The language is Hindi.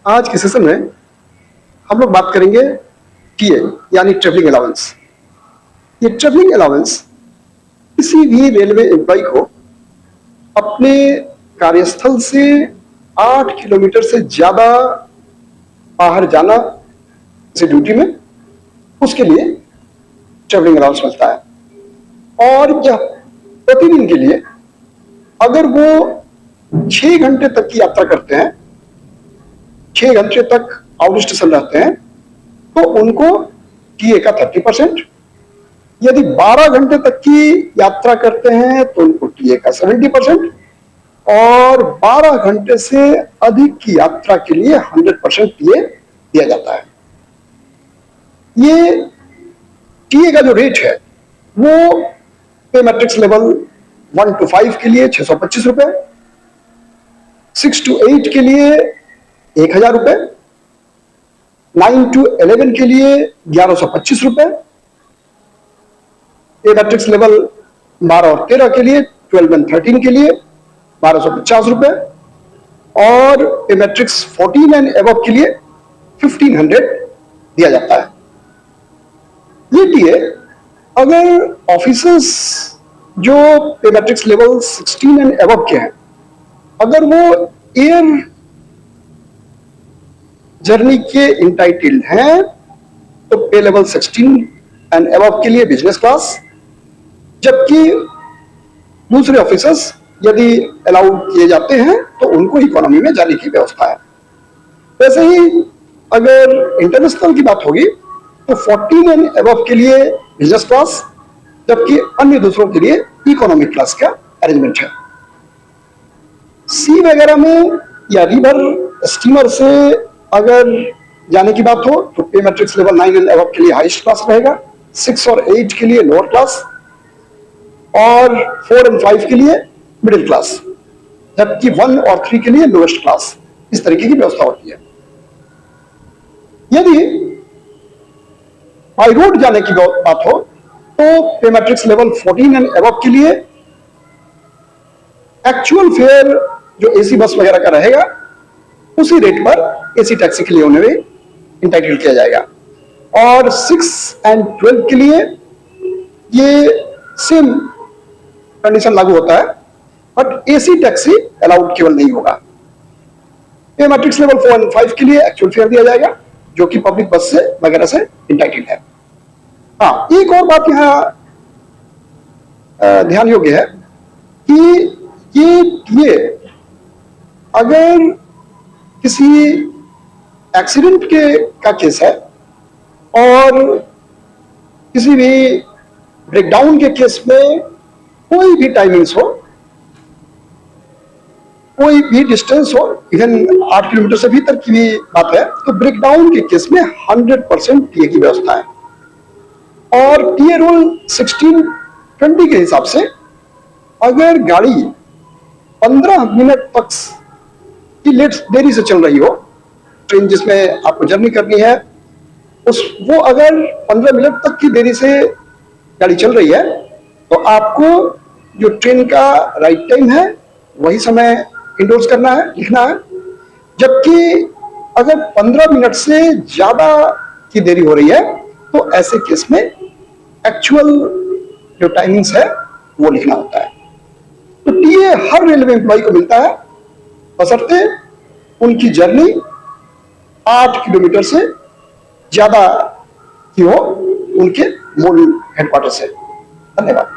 आज के सेशन में हम लोग बात करेंगे टीए यानी ट्रेवलिंग अलाउंस। ये ट्रेवलिंग अलाउंस किसी भी रेलवे एम्प्लॉय को अपने कार्यस्थल से 8 किलोमीटर से ज्यादा बाहर जाना से ड्यूटी में, उसके लिए ट्रेवलिंग अलाउंस मिलता है। और यह प्रतिदिन के लिए अगर वो 6 घंटे तक की यात्रा करते हैं, 6 घंटे तक आउट स्टेशन रहते हैं, तो उनको टीए का 30%, यदि 12 घंटे तक की यात्रा करते हैं तो उनको टीए का 70%, और 12 घंटे से अधिक की यात्रा के लिए 100% टीए दिया जाता है। ये टीए का जो रेट है वो पे मैट्रिक्स लेवल 1 to 5 के लिए 625 रुपए, 6 to 8 के लिए 1000 रुपए, 9 to 11 के लिए 1125 रुपए, पे मैट्रिक्स लेवल 12 और 13 के लिए 12 and 13 के लिए 1250 रुपए, और पे मैट्रिक्स 14 एंड एबव के लिए 1500 दिया जाता है। ये टीए अगर ऑफिसर्स जो पे मैट्रिक्स लेवल 16 एंड एबव के हैं, अगर वो एयर जर्नी के इंटाइटल्ड हैं तो पे लेवल 16 एंड एबव के लिए बिजनेस क्लास, जबकि दूसरे ऑफिसर्स यदि अलाउड किए जाते हैं तो उनको इकोनॉमी में जाने की व्यवस्था है। वैसे ही अगर इंटरनेशनल की बात होगी तो 14 एंड एबव के लिए बिजनेस क्लास, जबकि अन्य दूसरों के लिए इकोनॉमिक क्लास का अरेंजमेंट है। सी वगैरह में या रिवर स्टीमर से अगर जाने की बात हो तो पे मैट्रिक्स लेवल 9 एंड एबव के लिए हाईएस्ट क्लास रहेगा, 6 और 8 के लिए लोअर क्लास, और 4 एंड 5 के लिए मिडिल क्लास, जबकि 1 और 3 के लिए लोएस्ट क्लास। इस तरीके की व्यवस्था होती है। यदि बाई रोड जाने की बात हो तो पे मैट्रिक्स लेवल 14 एंड एबव के लिए एक्चुअल फेयर जो एसी बस वगैरह का रहेगा उसी रेट पर एसी टैक्सी के लिए उन्हें भी इंटाइटल किया जाएगा, और 6 एंड 12 के लिए ये सेम कंडीशन लागू होता है, बट एसी टैक्सी अलाउड केवल नहीं होगा। पे मैट्रिक्स लेवल 4 एंड 5 के लिए एक्चुअल फेयर दिया जाएगा जो कि पब्लिक बस से वगैरह से इंटाइटल्ड है। हाँ, एक और बात यहाँ ध्यान योग्य है कि ये अगर किसी एक्सीडेंट का केस है और किसी भी ब्रेकडाउन के केस में कोई भी टाइमिंग्स हो, कोई भी डिस्टेंस हो, इवन 8 किलोमीटर से भीतर की भी बात है, तो ब्रेकडाउन के केस में 100% टीए की व्यवस्था है। और टीए रूल 1620 के हिसाब से अगर गाड़ी 15 मिनट तक की देरी से चल रही हो, ट्रेन जिसमें आपको जर्नी करनी है वो अगर 15 मिनट तक की देरी से गाड़ी चल रही है तो आपको जो ट्रेन का राइट टाइम है वही समय इंडोर्स करना है, लिखना है। जबकि अगर 15 मिनट से ज्यादा की देरी हो रही है तो ऐसे केस में एक्चुअल जो टाइमिंग्स है वो लिखना होता है। तो टीए हर रेलवे एम्प्लॉय को मिलता है बशर्ते उनकी जर्नी 8 किलोमीटर से ज्यादा की हो उनके मूल हेडक्वार्टर से। धन्यवाद।